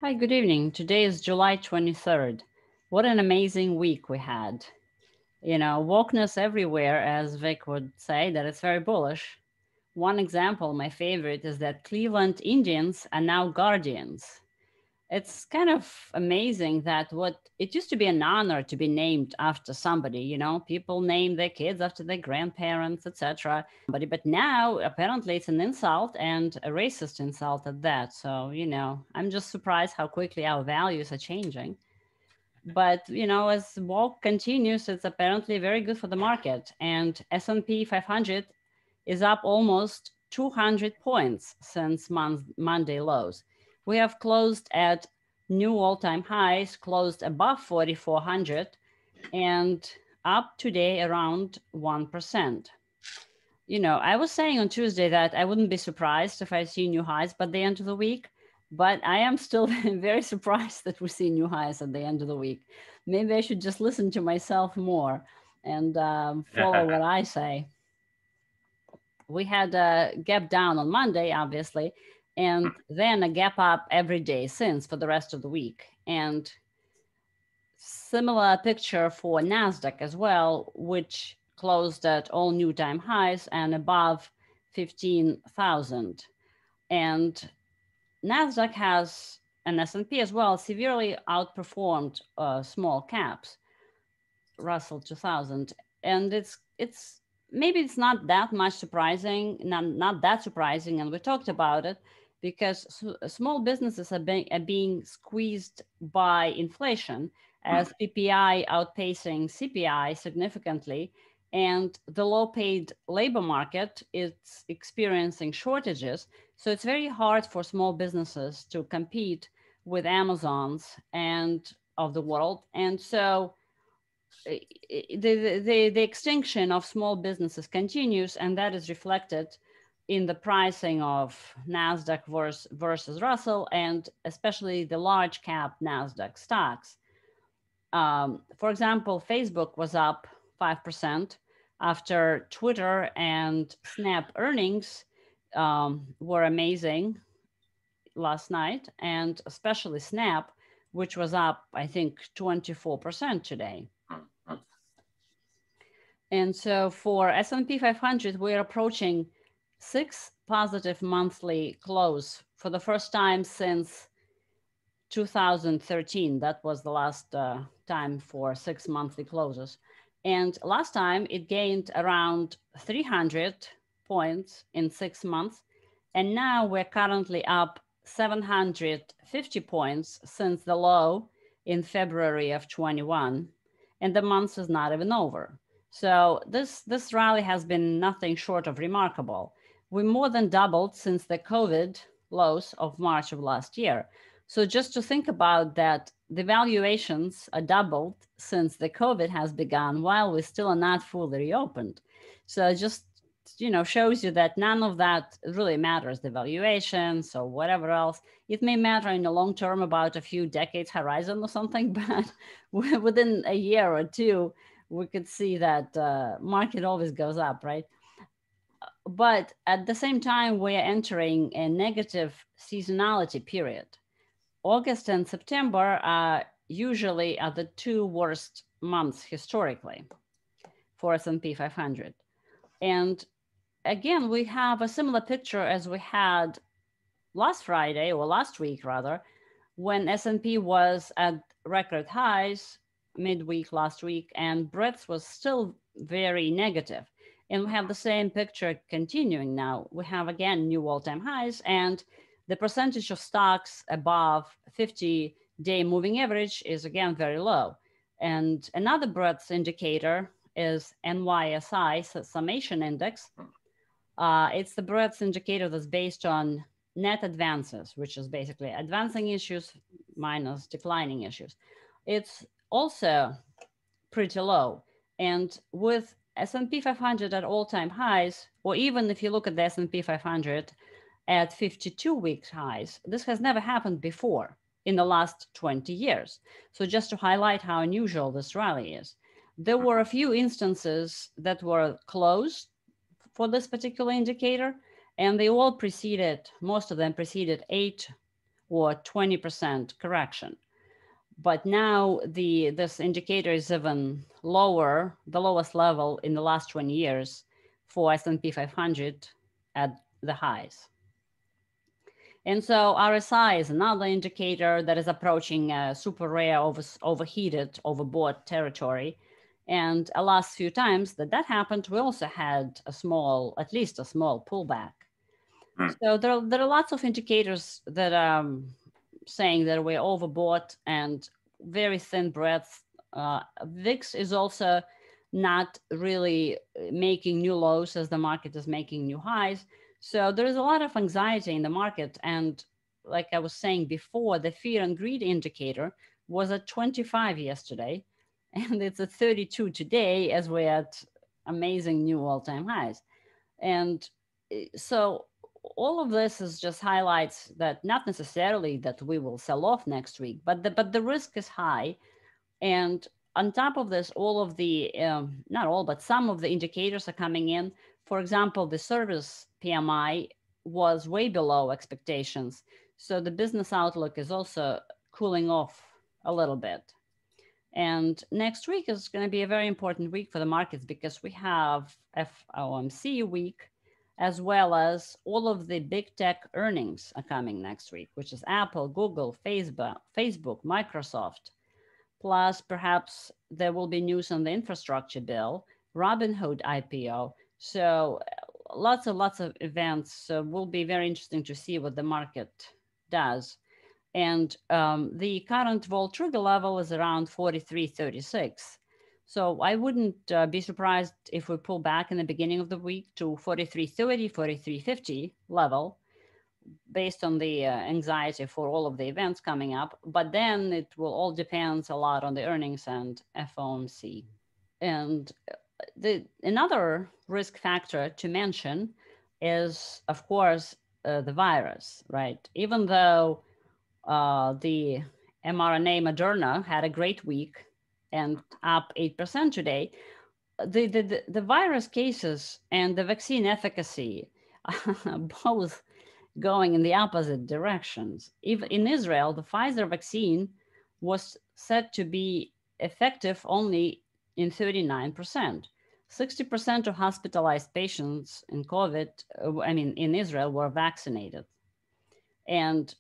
Hi, good evening. Today is July 23rd. What an amazing week we had. Wokeness everywhere, as Vic would say, that it's very bullish. One example, my favorite, is that Cleveland Indians are now guardians. It's kind of amazing that what it used to be an honor to be named after somebody, people name their kids after their grandparents, etc. But now apparently it's an insult and a racist insult at that. So, I'm just surprised how quickly our values are changing. But, as walk continues, it's apparently very good for the market. And S&P 500 is up almost 200 points since Monday lows. We have closed at new all-time highs, closed above 4,400 and up today around 1%. I was saying on Tuesday that I wouldn't be surprised if I see new highs by the end of the week, but I am still very surprised that we see new highs at the end of the week. Maybe I should just listen to myself more and follow what I say. We had a gap down on Monday, obviously, and then a gap up every day since for the rest of the week. And similar picture for Nasdaq as well, which closed at all new time highs and above 15,000. And Nasdaq has an S&P as well severely outperformed small caps, Russell 2000, and it's maybe it's not that much surprising, not that surprising, and we talked about it because small businesses are being squeezed by inflation as PPI outpacing CPI significantly, and the low-paid labor market is experiencing shortages. So it's very hard for small businesses to compete with Amazons and of the world, and so the extinction of small businesses continues, and that is reflected in the pricing of Nasdaq versus Russell, and especially the large cap Nasdaq stocks. For example, Facebook was up 5% after Twitter and Snap earnings were amazing last night, and especially Snap, which was up, I think, 24% today. And so for S&P 500, we're approaching 6 positive monthly close for the first time since 2013. That was the last time for 6 monthly closes. And last time it gained around 300 points in 6 months. And now we're currently up 750 points since the low in February of 21. And the month is not even over. So this rally has been nothing short of remarkable. We more than doubled since the COVID lows of March of last year. So just to think about that, the valuations are doubled since the COVID has begun while we still are not fully reopened. So just, shows you that none of that really matters, the valuations or whatever else. It may matter in the long term about a few decades horizon or something, but within a year or two, we could see that market always goes up, right? But at the same time, we are entering a negative seasonality period. August and September are usually the two worst months historically for S&P 500. And again, we have a similar picture as we had last Friday, or last week rather, when S&P was at record highs midweek last week, and breadth was still very negative. And we have the same picture continuing now. We have again new all-time highs, and the percentage of stocks above 50-day moving average is again very low. And another breadth indicator is NYSI summation index. It's the breadth indicator that's based on net advances, which is basically advancing issues minus declining issues. It's also pretty low. And with S&P 500 at all-time highs, or even if you look at the S&P 500 at 52-week highs, this has never happened before in the last 20 years. So just to highlight how unusual this rally is. There were a few instances that were close for this particular indicator, and they all preceded, most of them preceded 8 or 20% correction. But now this indicator is even lower, the lowest level in the last 20 years for S&P 500 at the highs. And so RSI is another indicator that is approaching super rare, overheated, overbought territory. And the last few times that happened, we also had at least a small pullback. So there are lots of indicators that saying that we're overbought and very thin breadth. VIX is also not really making new lows as the market is making new highs. So there is a lot of anxiety in the market. And like I was saying before, the fear and greed indicator was at 25 yesterday, and it's at 32 today as we're at amazing new all-time highs. And so all of this is just highlights that not necessarily that we will sell off next week, but the risk is high. And on top of this, all of the, not all, but some of the indicators are coming in. For example, the service PMI was way below expectations. So the business outlook is also cooling off a little bit. And next week is going to be a very important week for the markets because we have FOMC week, as well as all of the big tech earnings are coming next week, which is Apple, Google, Facebook, Microsoft. Plus, perhaps there will be news on the infrastructure bill, Robinhood IPO. So lots of events. So will be very interesting to see what the market does. And the current vol trigger level is around 43.36. So I wouldn't be surprised if we pull back in the beginning of the week to 43.30, 43.50 level, based on the anxiety for all of the events coming up. But then it will all depend a lot on the earnings and FOMC. And another risk factor to mention is, of course, the virus, right? Even though the mRNA Moderna had a great week and up 8% today, the virus cases and the vaccine efficacy both going in the opposite directions. Even in Israel, the Pfizer vaccine was said to be effective only in 39%. 60% of hospitalized patients in COVID, in Israel, were vaccinated. And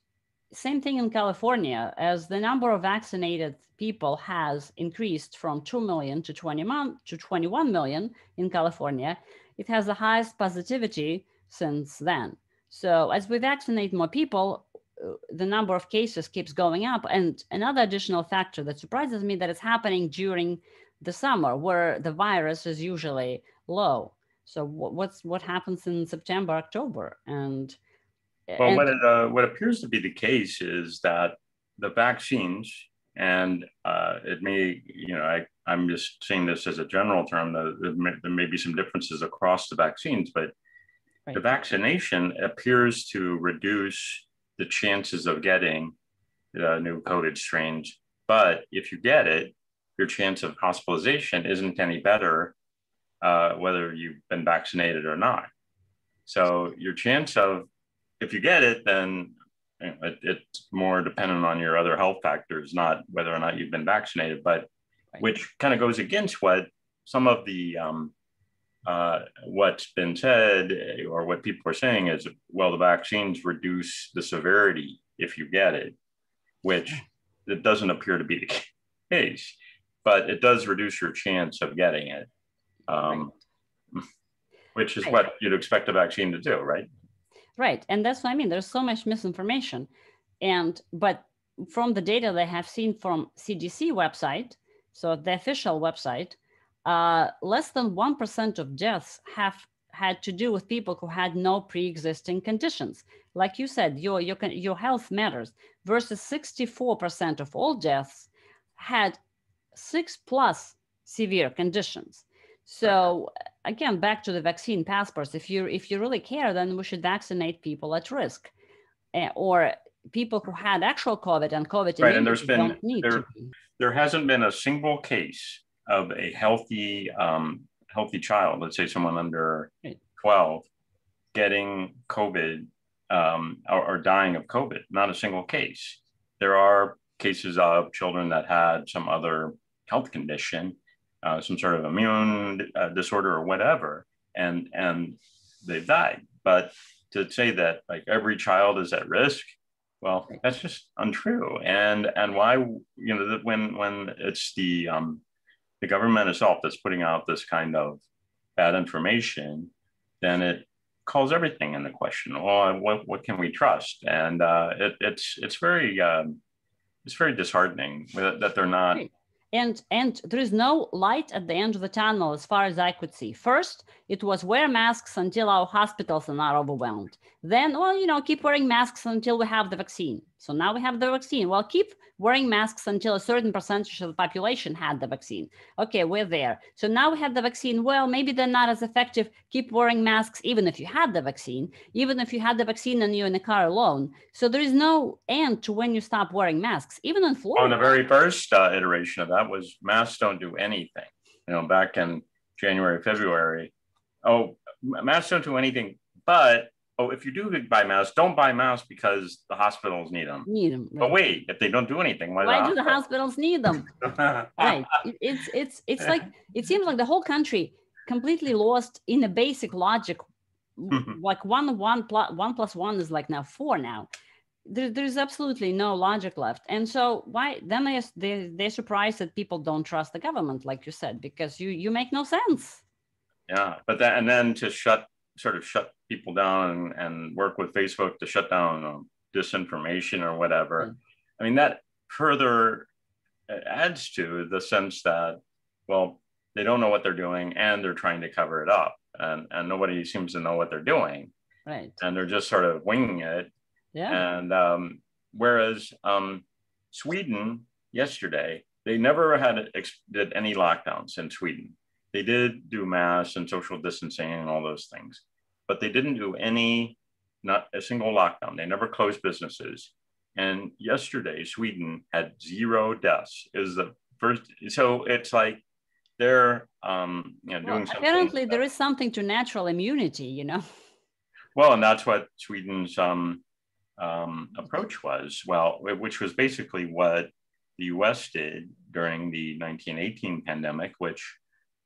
same thing in California, as the number of vaccinated people has increased from 2 million to 21 million in California. It has the highest positivity since then. So as we vaccinate more people, the number of cases keeps going up. And another additional factor that surprises me that it's happening during the summer where the virus is usually low. So what happens in September, October? What appears to be the case is that the vaccines, and it may, I'm just saying this as a general term, there may be some differences across the vaccines, but right. The vaccination appears to reduce the chances of getting the new COVID strains. But if you get it, your chance of hospitalization isn't any better, whether you've been vaccinated or not. So your chance of, if you get it, then it's more dependent on your other health factors, not whether or not you've been vaccinated, but right. Which kind of goes against what some of the, what's been said or what people are saying is, well, the vaccines reduce the severity if you get it, which it doesn't appear to be the case, but it does reduce your chance of getting it, right. Which is right. What you'd expect a vaccine to do, right? Right, and that's what I mean. There's so much misinformation, but from the data they have seen from CDC website, so the official website, less than 1% of deaths have had to do with people who had no pre-existing conditions. Like you said, your health matters. Versus 64% of all deaths had 6+ severe conditions. So again, back to the vaccine passports. If you really care, then we should vaccinate people at risk, or people who had actual COVID and COVID. Right, and there hasn't been a single case of a healthy child, let's say someone under 12, getting COVID are dying of COVID. Not a single case. There are cases of children that had some other health condition, some sort of immune disorder or whatever, and they've died. But to say that like every child is at risk, well, that's just untrue. And why, you know, when it's the government itself that's putting out this kind of bad information, then it calls everything into question. Well, what can we trust? And it's very disheartening that they're not. And there is no light at the end of the tunnel as far as I could see. First, it was wear masks until our hospitals are not overwhelmed. Then, well, you know, keep wearing masks until we have the vaccine. So now we have the vaccine. Well, keep wearing masks until a certain percentage of the population had the vaccine. Okay, we're there. So now we have the vaccine. Well, maybe they're not as effective. Keep wearing masks even if you had the vaccine, even if you had the vaccine and you're in the car alone. So there is no end to when you stop wearing masks, even in Florida. Oh, the very first iteration of that was masks don't do anything. You know, back in January, February, masks don't do anything, but if you do buy masks, don't buy masks because the hospitals need them. Right. But wait, if they don't do anything, why do the hospitals need them? Right. It's like, it seems like the whole country completely lost in the basic logic. Like one plus one is like now 4 now. There's absolutely no logic left. And so why then they're surprised that people don't trust the government, like you said, because you make no sense. Yeah, but then to shut people down and work with Facebook to shut down disinformation or whatever. I mean, that further adds to the sense that, well, they don't know what they're doing and they're trying to cover it up, and nobody seems to know what they're doing. Right. And they're just sort of winging it. Yeah. And whereas Sweden yesterday, they never did any lockdowns in Sweden. They did do masks and social distancing and all those things, but they didn't do not a single lockdown. They never closed businesses. And yesterday, Sweden had 0 deaths. Is the first. So it's like they're doing something. Apparently, there is something to natural immunity, you know. Well, and that's what Sweden's approach was. Well, which was basically what the U.S. did during the 1918 pandemic, which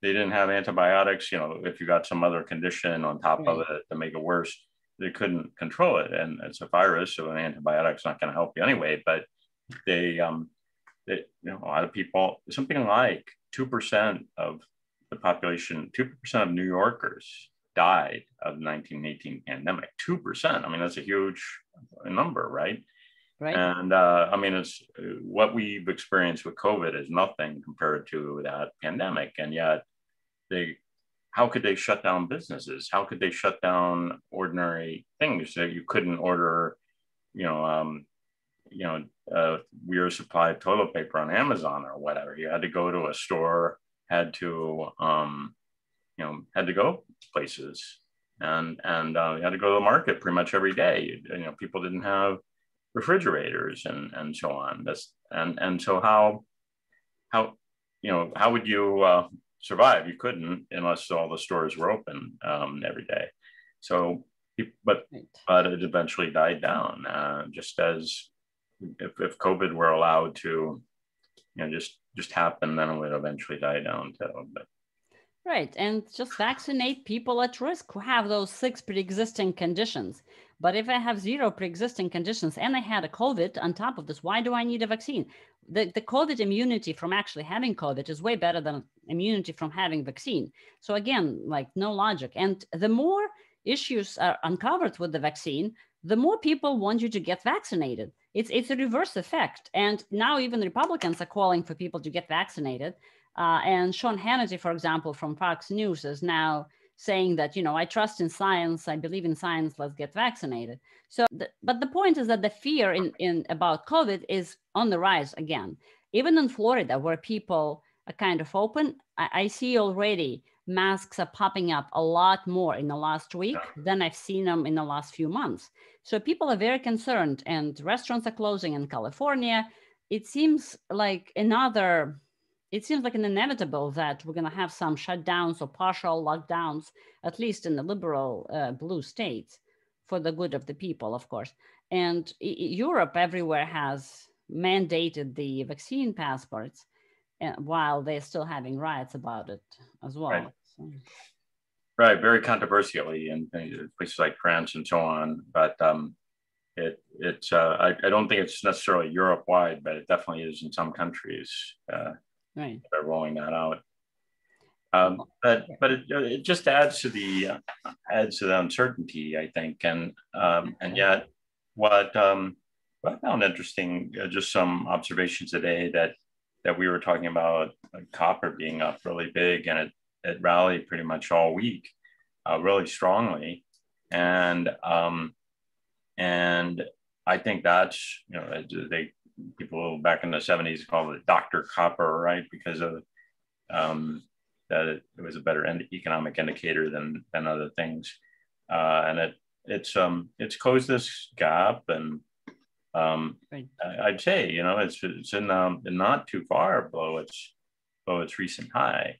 they didn't have antibiotics. You know, if you got some other condition on top of it to make it worse, they couldn't control it. And it's a virus, so an antibiotic's not going to help you anyway. But they, a lot of people, something like 2% of the population, 2% of New Yorkers died of the 1918 pandemic. 2%. I mean, that's a huge number, right? Right. And I mean, it's what we've experienced with COVID is nothing compared to that pandemic. And yet how could they shut down businesses? How could they shut down ordinary things that you couldn't order, weird supply of toilet paper on Amazon or whatever? You had to go to a store, had to go places, and you had to go to the market pretty much every day. People didn't have refrigerators and so on. So how would you survive? You couldn't unless all the stores were open every day. So, but it eventually died down. Just as if COVID were allowed to, just happen, then it would eventually die down too. But. Right, and just vaccinate people at risk who have those 6 pre-existing conditions. But if I have 0 pre-existing conditions and I had a COVID on top of this, why do I need a vaccine? The COVID immunity from actually having COVID is way better than immunity from having vaccine. So again, like no logic. And the more issues are uncovered with the vaccine, the more people want you to get vaccinated. It's a reverse effect. And now even Republicans are calling for people to get vaccinated. And Sean Hannity, for example, from Fox News is now saying that, I trust in science, I believe in science, let's get vaccinated. So, but the point is that the fear in about COVID is on the rise again. Even in Florida, where people are kind of open, I see already masks are popping up a lot more in the last week than I've seen them in the last few months. So people are very concerned, and restaurants are closing in California. It seems like an inevitable that we're going to have some shutdowns or partial lockdowns, at least in the liberal blue states. for the good of the people, of course. And Europe everywhere has mandated the vaccine passports, while they're still having riots about it as well. Right. So. Right, very controversially in places like France and so on. But I don't think it's necessarily Europe-wide, but it definitely is in some countries. Right. They're rolling that out. But it just adds to the uncertainty, I think, and yet what I found interesting, just some observations today that we were talking about copper being up really big, and it rallied pretty much all week, really strongly, and I think that's, you know, people back in the 70s called it Dr. Copper, right, because of that it was a better economic indicator than other things, and it's closed this gap, and Right. I'd say, you know, it's in not too far below its recent high,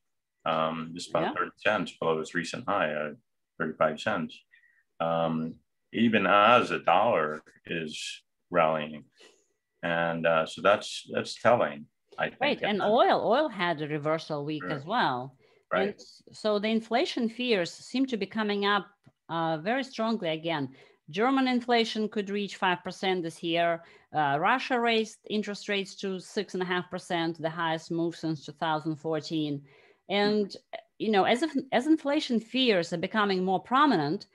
just about 30 cents below its recent high, 35 cents, even as a dollar is rallying, and so that's telling, I think. Right, and oil had a reversal week as well. Right. And so the inflation fears seem to be coming up very strongly again. German inflation could reach 5% this year. Russia raised interest rates to 6.5%, the highest move since 2014. And, you know, as inflation fears are becoming more prominent,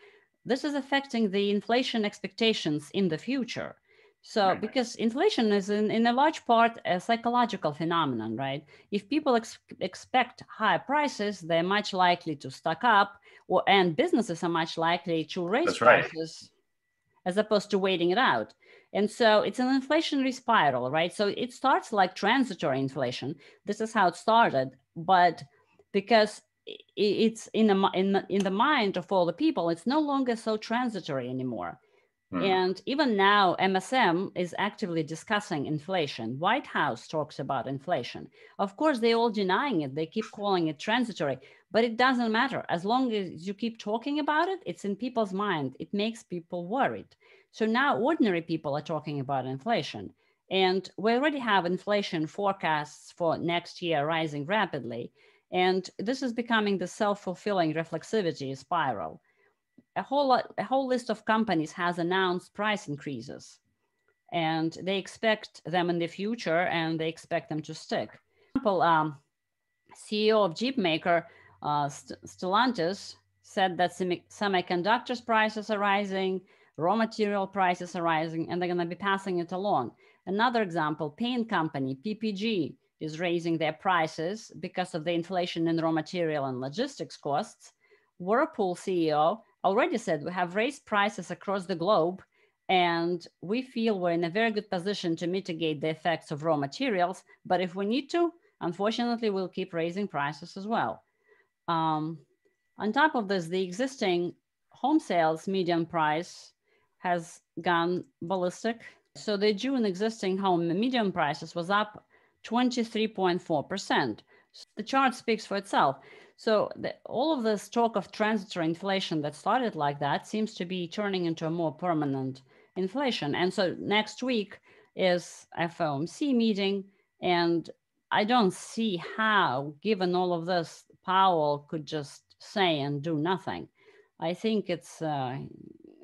this is affecting the inflation expectations in the future. So, because inflation is in a large part a psychological phenomenon, right? If people expect higher prices, they're much likely to stock up, and businesses are much likely to raise prices as opposed to waiting it out. And so it's an inflationary spiral, right? So it starts like transitory inflation. This is how it started, but because it's in the mind of all the people, it's no longer so transitory anymore. And even now, MSM is actively discussing inflation. White House talks about inflation. Of course, they're all denying it. They keep calling it transitory, but it doesn't matter. As long as you keep talking about it, it's in people's mind. It makes people worried. So now ordinary people are talking about inflation. And we already have inflation forecasts for next year rising rapidly. And this is becoming the self-fulfilling reflexivity spiral. A whole list of companies has announced price increases, and they expect them in the future, and they expect them to stick. For example, CEO of Jeep maker Stellantis said that semiconductors prices are rising, raw material prices are rising, and they're going to be passing it along. Another example, paint company PPG is raising their prices because of the inflation in raw material and logistics costs. Whirlpool CEO already said we have raised prices across the globe, and we feel we're in a very good position to mitigate the effects of raw materials. But if we need to, unfortunately, we'll keep raising prices as well. On top of this, the existing home sales median price has gone ballistic. So the June existing home median prices was up 23.4%. The chart speaks for itself. So all of this talk of transitory inflation that started like that seems to be turning into a more permanent inflation. And so next week is FOMC meeting, and I don't see how, given all of this, Powell could just say and do nothing. I think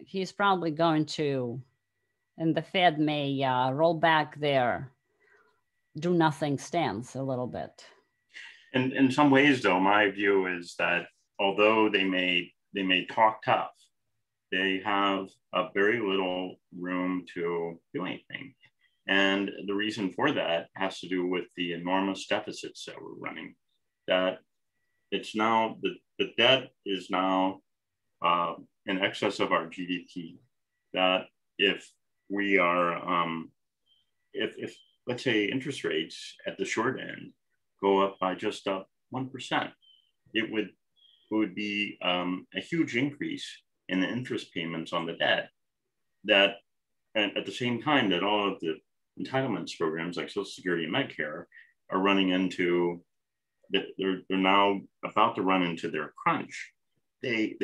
he's probably going to, and the Fed may roll back their do nothing stance a little bit. In some ways, though, my view is that although they may talk tough, they have a very little room to do anything. And the reason for that has to do with the enormous deficits that we're running. That it's now, the debt is now in excess of our GDP. That if we are, if let's say interest rates at the short end go up by just 1%, it would be a huge increase in the interest payments on the debt. That, and at the same time that all of the entitlements programs like Social Security and Medicare are running into, they're now about to run into their crunch. They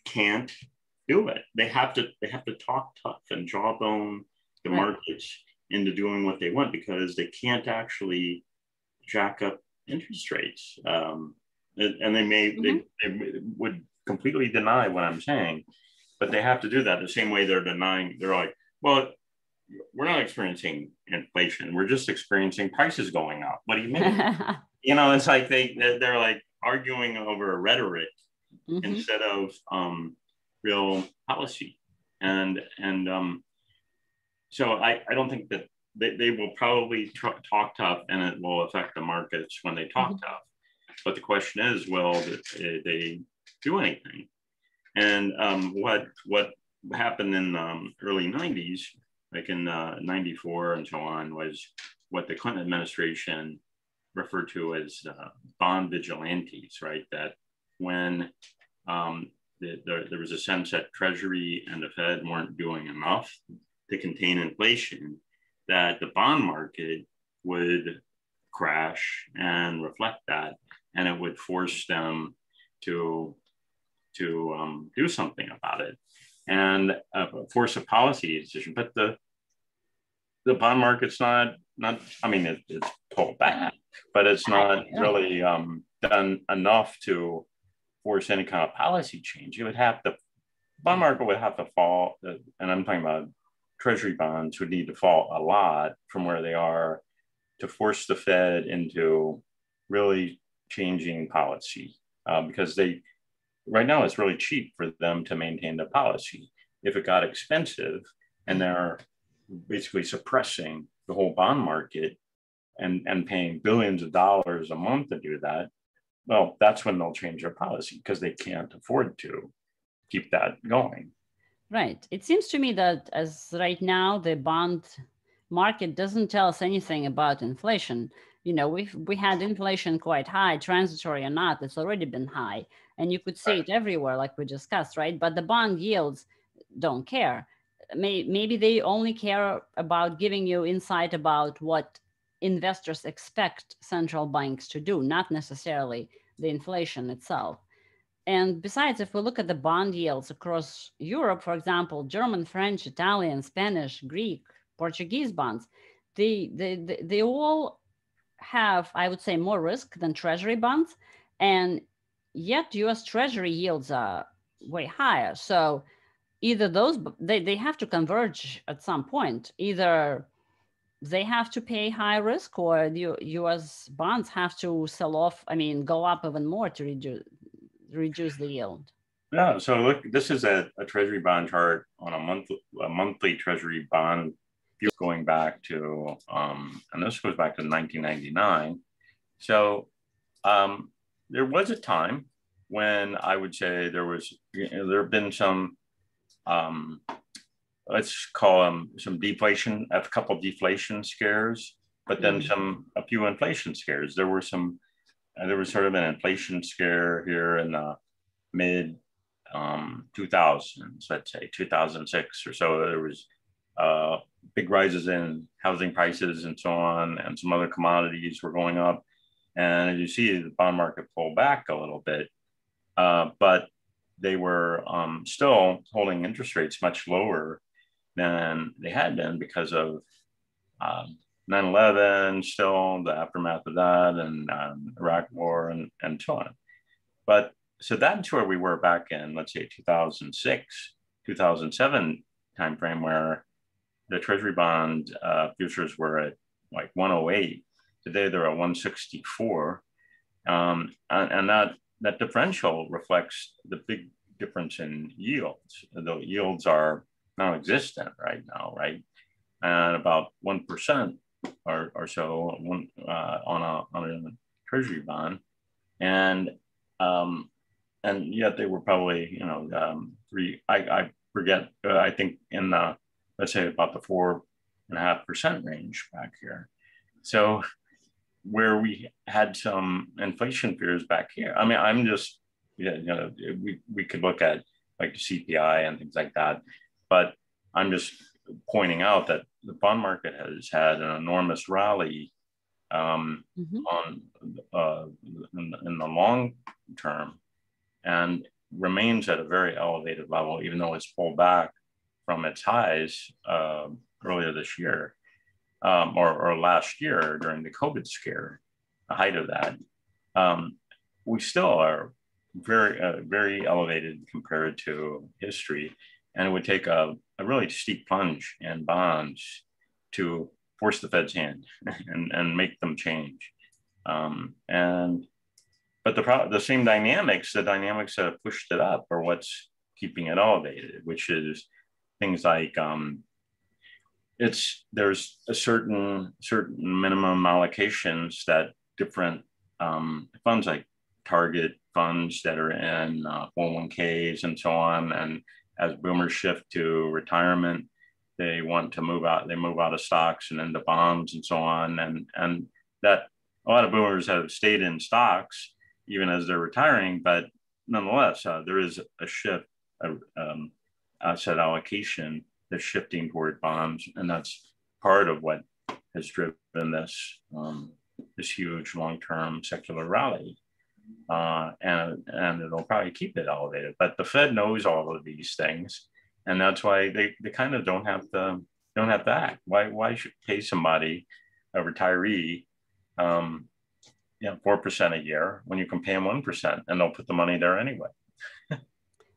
can't do it. They have to talk tough and jawbone the markets into doing what they want, because they can't actually jack up interest rates. And they would completely deny what I'm saying, but they have to do that the same way they're denying. They're like, well, we're not experiencing inflation. We're just experiencing prices going up. What do you mean? It's like they're like arguing over rhetoric instead of real policy. And so I don't think that they will probably talk tough, and it will affect the markets when they talk tough. But the question is, will they do anything? And what happened in early 90s, like in 94 and so on, was what the Clinton administration referred to as bond vigilantes, right? That when there was a sense that Treasury and the Fed weren't doing enough to contain inflation, that the bond market would crash and reflect that, and it would force them to do something about it, and force a policy decision. But the bond market's not. I mean, it's pulled back, but it's not really done enough to force any kind of policy change. Bond market would have to fall, and I'm talking about Treasury bonds would need to fall a lot from where they are to force the Fed into really changing policy, because right now it's really cheap for them to maintain the policy. If it got expensive and they're basically suppressing the whole bond market and paying billions of dollars a month to do that, well, that's when they'll change their policy, because they can't afford to keep that going. Right. It seems to me that as right now, the bond market doesn't tell us anything about inflation. We had inflation quite high, transitory or not, it's already been high. And you could see it everywhere, like we discussed, right? But the bond yields don't care. Maybe they only care about giving you insight about what investors expect central banks to do, not necessarily the inflation itself. And besides, if we look at the bond yields across Europe, for example, German, French, Italian, Spanish, Greek, Portuguese bonds, they all have, I would say, more risk than Treasury bonds. And yet US Treasury yields are way higher. So either they have to converge at some point. Either they have to pay high risk, or the US bonds have to sell off, go up even more to reduce the yield. Yeah, so look, this is a Treasury bond chart on a monthly Treasury bond going back to, and this goes back to 1999. So there was a time when I would say there have been some, let's call them some deflation, a couple of deflation scares, but then a few inflation scares. There was sort of an inflation scare here in the mid 2000s, let's say 2006 or so. There was big rises in housing prices and so on, and some other commodities were going up. And as you see, the bond market pulled back a little bit, but they were still holding interest rates much lower than they had been because of 9/11, still the aftermath of that, and Iraq War, and so on. But so that's where we were back in, let's say, 2006, 2007 timeframe, where the Treasury bond futures were at like 108. Today they're at 164, and that differential reflects the big difference in yields. The yields are non-existent right now, right? And about 1% or so on a Treasury bond, and yet they were probably I forget, I think in the, let's say, about the 4.5% range back here. So where we had some inflation fears back here, I mean, I'm just, we could look at like the CPI and things like that, but I'm just pointing out that the bond market has had an enormous rally in the long term, and remains at a very elevated level, even though it's pulled back from its highs earlier this year or last year during the COVID scare, the height of that. We still are very elevated compared to history. And it would take a really steep plunge in bonds to force the Fed's hand and make them change. But the same dynamics, the dynamics that have pushed it up are what's keeping it elevated, which is things like there's a certain minimum allocations that different funds like target funds that are in 401ks and so on. And as boomers shift to retirement, they want to move out. They move out of stocks and into bonds and so on. And that a lot of boomers have stayed in stocks even as they're retiring, but nonetheless, there is a shift, asset allocation that's shifting toward bonds, and that's part of what has driven this huge long-term secular rally, and it'll probably keep it elevated. But the Fed knows all of these things, and that's why they kind of don't have to act. Why should pay somebody, a retiree, 4% a year when you can pay them 1%, and they'll put the money there anyway.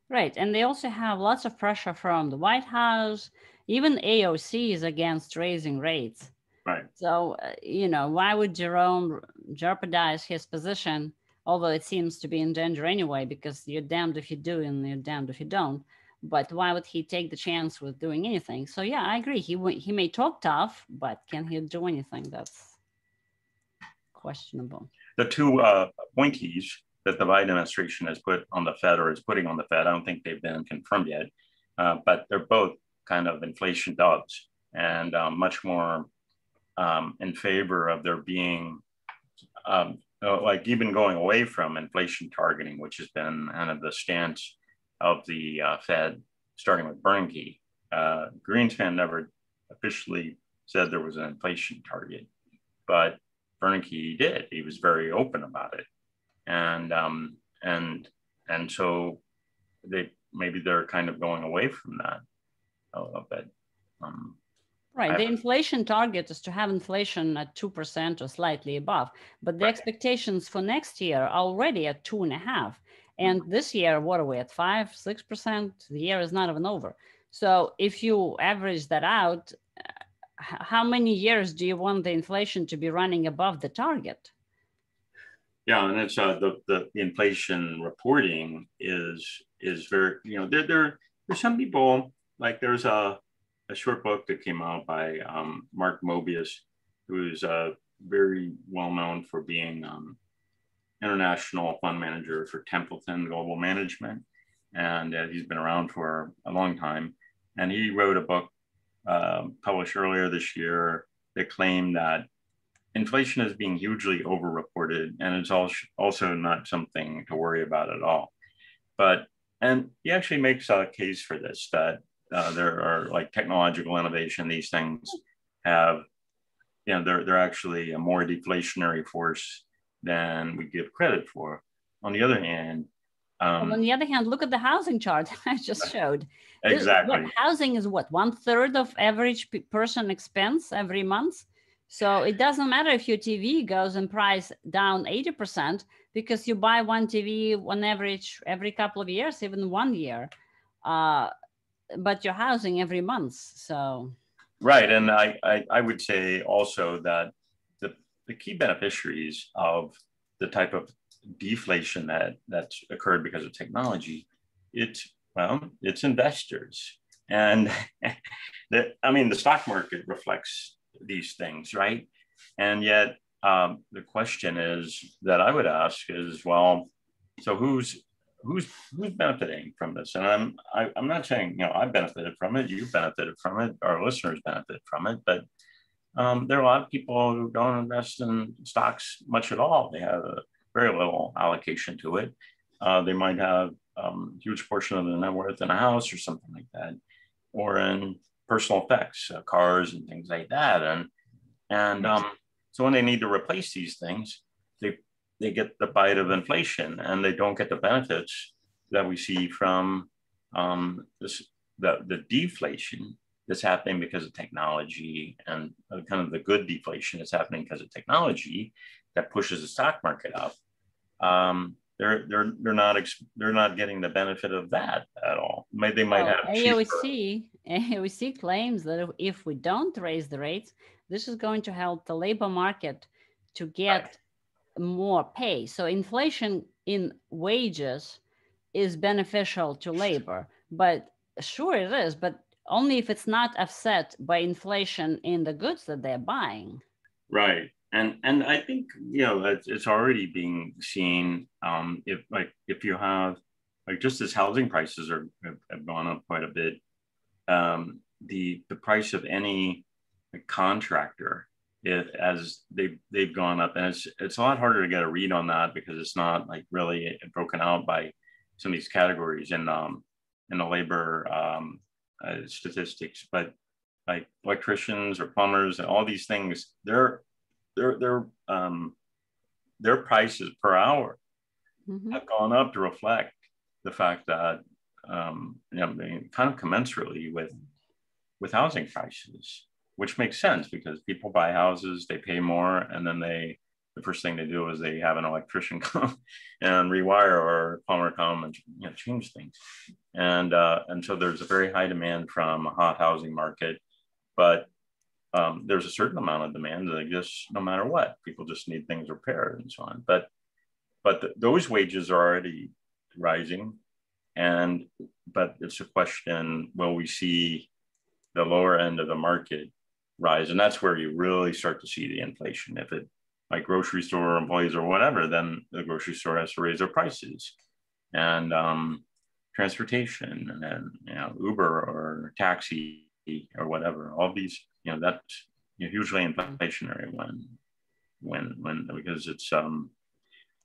Right, and they also have lots of pressure from the White House, even AOC is against raising rates. Right. So, why would Jerome jeopardize his position, although it seems to be in danger anyway, because you're damned if you do and you're damned if you don't. But why would he take the chance with doing anything? So, yeah, I agree. He may talk tough, but can he do anything? That's questionable. The two appointees that the Biden administration has put on the Fed or is putting on the Fed, I don't think they've been confirmed yet, but they're both kind of inflation doves and much more in favor of there being like even going away from inflation targeting, which has been kind of the stance of the Fed, starting with Bernanke. Greenspan never officially said there was an inflation target, but Bernanke did. He was very open about it, and so they're kind of going away from that a little bit. Right. The inflation target is to have inflation at 2% or slightly above, but the expectations for next year are already at 2.5%. And this year, what are we at, 5-6%? The year is not even over. So if you average that out, how many years do you want the inflation to be running above the target? Yeah, and it's the inflation reporting is very, there's some people, like there's a short book that came out by Mark Mobius, who's very well known for being international fund manager for Templeton Global Management, and he's been around for a long time. And he wrote a book published earlier this year that claimed that inflation is being hugely overreported, and it's also not something to worry about at all. And he actually makes a case for this, that there are like technological innovation. These things have, they're actually a more deflationary force than we give credit for. On the other hand, look at the housing chart I just showed. Exactly. Housing is what, 1/3 of average person expense every month. So it doesn't matter if your TV goes in price down 80%, because you buy one TV on average every couple of years, even 1 year. But your housing every month. So right, and I would say also that the key beneficiaries of the type of deflation that's occurred because of technology, it's investors, and the stock market reflects these things, right? And yet the question is that I would ask is, well, so who's benefiting from this? And I'm not saying I benefited from it, you benefited from it, our listeners benefit from it, but there are a lot of people who don't invest in stocks much at all. They have a very little allocation to it. They might have a huge portion of their net worth in a house or something like that, or in personal effects, cars and things like that. And so when they need to replace these things, they get the bite of inflation, and they don't get the benefits that we see from the deflation that's happening because of technology, and kind of the good deflation that's happening because of technology that pushes the stock market up. They're not getting the benefit of that at all. They might have AOC claims that if we don't raise the rates, this is going to help the labor market to get more pay. So inflation in wages is beneficial to labor, but sure it is, but only if it's not offset by inflation in the goods that they're buying. Right. And I think, it's already being seen, if you have, just as housing prices have gone up quite a bit, the price of any contractor, as they've gone up, and it's a lot harder to get a read on that because it's not like really broken out by some of these categories in the labor statistics, but like electricians or plumbers and all these things, their prices per hour have gone up to reflect the fact that kind of commensurately with housing prices, which makes sense because people buy houses, they pay more, and then the first thing they do is they have an electrician come and rewire, or a plumber come and change things. And so there's a very high demand from a hot housing market, but there's a certain amount of demand that exists no matter what. People just need things repaired and so on. But those wages are already rising, but it's a question: will we see the lower end of the market rise? And that's where you really start to see the inflation. If it, like grocery store employees or whatever, then the grocery store has to raise their prices, and transportation, and then Uber or taxi or whatever. All these, that's hugely inflationary when because it's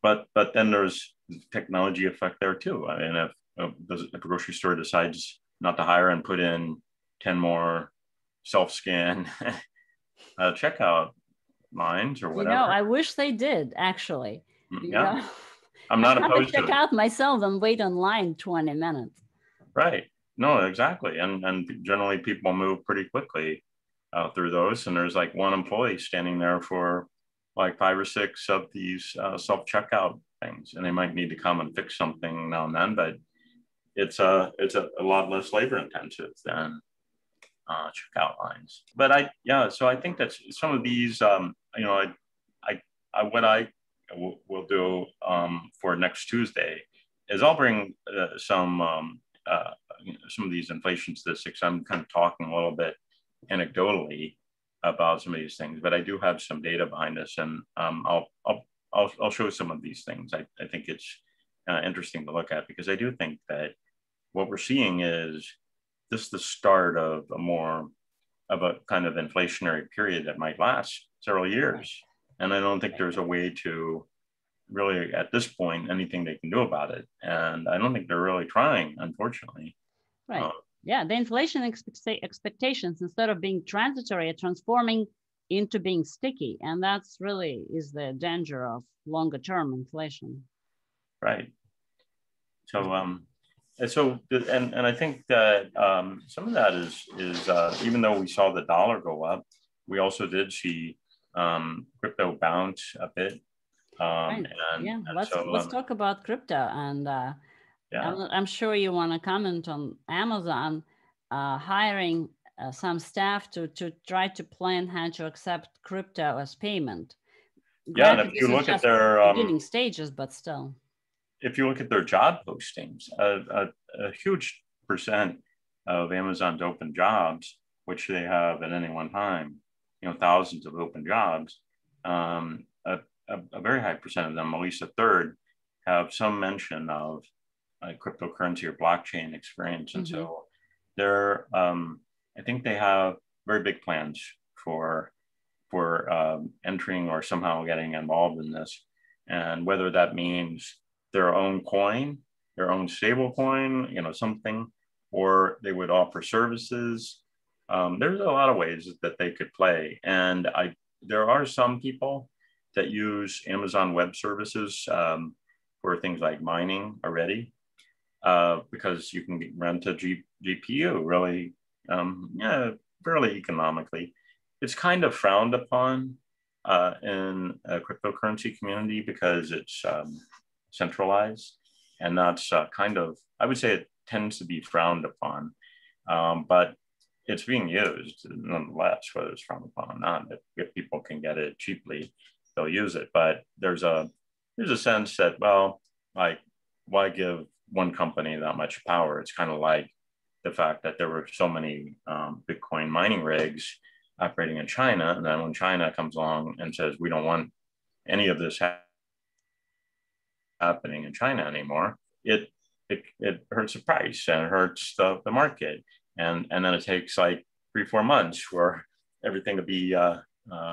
but then there's the technology effect there too. I mean, if a grocery store decides not to hire and put in 10 more self-scan checkout lines or whatever. I wish they did, actually. Yeah. I'm not opposed to check out myself and wait online 20 minutes. Right. No, exactly. And generally people move pretty quickly through those. And there's like one employee standing there for like 5 or 6 of these self-checkout things. And they might need to come and fix something now and then, but it's a lot less labor intensive than checkout lines. But so I think that's some of these, what I will do for next Tuesday is I'll bring some of these inflation statistics. I'm kind of talking a little bit anecdotally about some of these things, but I do have some data behind this, and I'll show some of these things. I think it's interesting to look at, because I do think that what we're seeing is this the start of a kind of inflationary period that might last several years. And I don't think there's a way to really, at this point, anything they can do about it. And I don't think they're really trying, unfortunately. Right. The inflation expectations, instead of being transitory, are transforming into being sticky. And that's really is the danger of longer term inflation. Right. So, and I think that some of that is even though we saw the dollar go up, we also did see crypto bounce a bit. Right. Let's talk about crypto, and I'm sure you want to comment on Amazon hiring some staff to try to plan how to accept crypto as payment. And if you look at their beginning stages, but still, if you look at their job postings, a huge percent of Amazon's open jobs, which they have at any one time, thousands of open jobs, a very high percent of them, at least a third, have some mention of cryptocurrency or blockchain experience. And so they're, I think they have very big plans for entering or somehow getting involved in this. And whether that means their own coin, their own stable coin, something, or they would offer services. There's a lot of ways that they could play. And there are some people that use Amazon Web Services for things like mining already. because you can rent a GPU really, fairly economically. It's kind of frowned upon in a cryptocurrency community because it's centralized, and that's kind of, I would say it tends to be frowned upon, but it's being used nonetheless, whether it's frowned upon or not. If people can get it cheaply, they'll use it. But there's a sense that, well, like, why give one company that much power? It's kind of like the fact that there were so many Bitcoin mining rigs operating in China, and then when China comes along and says we don't want any of this happening in China anymore, it hurts the price and it hurts the market, and then it takes like 3-4 months for everything to be